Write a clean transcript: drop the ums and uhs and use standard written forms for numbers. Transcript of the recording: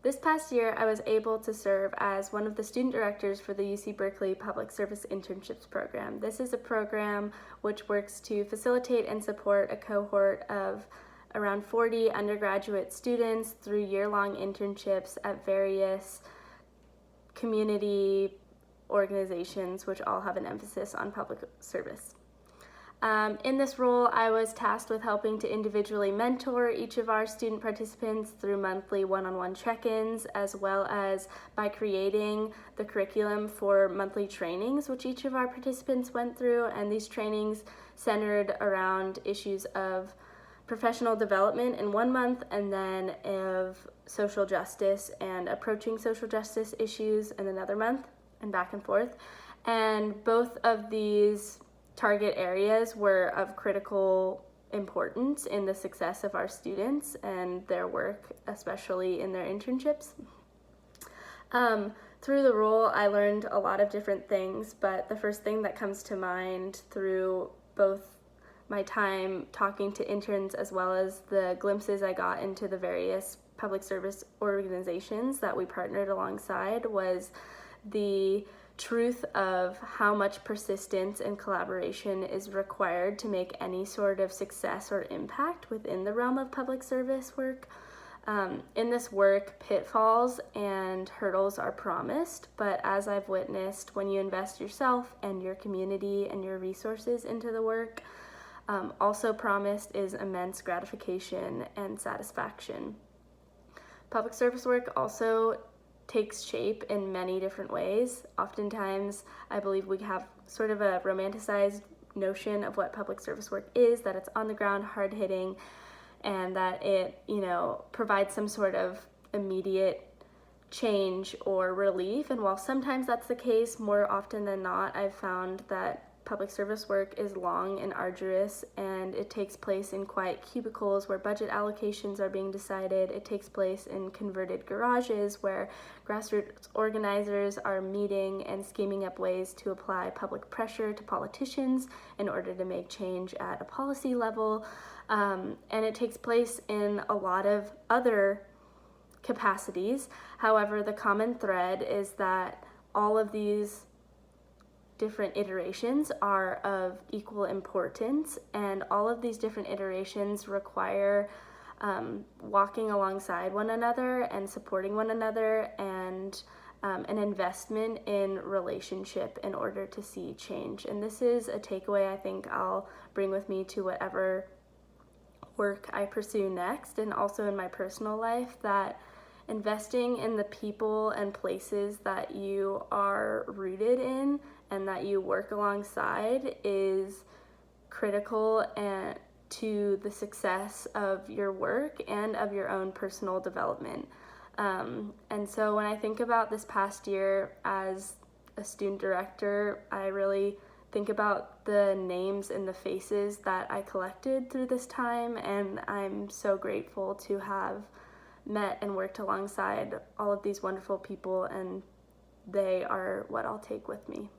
This past year, I was able to serve as one of the student directors for the UC Berkeley Public Service Internships Program. This is a program which works to facilitate and support a cohort of around 40 undergraduate students through year-long internships at various community organizations, which all have an emphasis on public service. In this role, I was tasked with helping to individually mentor each of our student participants through monthly one-on-one check-ins, as well as by creating the curriculum for monthly trainings, which each of our participants went through, and these trainings centered around issues of professional development in one month, and then of social justice and approaching social justice issues in another month, and back and forth. And both of these target areas were of critical importance in the success of our students and their work, especially in their internships. Through the role, I learned a lot of different things, but the first thing that comes to mind through both my time talking to interns as well as the glimpses I got into the various public service organizations that we partnered alongside was the truth of how much persistence and collaboration is required to make any sort of success or impact within the realm of public service work. In this work, pitfalls and hurdles are promised, but as I've witnessed, when you invest yourself and your community and your resources into the work, also promised is immense gratification and satisfaction. Public service work also takes shape in many different ways. Oftentimes, I believe we have sort of a romanticized notion of what public service work is, that it's on the ground, hard-hitting, and that it, provides some sort of immediate change or relief. And while sometimes that's the case, more often than not, I've found that public service work is long and arduous, and it takes place in quiet cubicles where budget allocations are being decided. It takes place in converted garages where grassroots organizers are meeting and scheming up ways to apply public pressure to politicians in order to make change at a policy level. And it takes place in a lot of other capacities. However, the common thread is that all of these different iterations are of equal importance, and all of these different iterations require walking alongside one another and supporting one another, and an investment in relationship in order to see change. And this is a takeaway I think I'll bring with me to whatever work I pursue next, and also in my personal life, that investing in the people and places that you are rooted in and that you work alongside is critical and to the success of your work and of your own personal development. And so when I think about this past year as a student director, I really think about the names and the faces that I collected through this time, and I'm so grateful to have met and worked alongside all of these wonderful people, and they are what I'll take with me.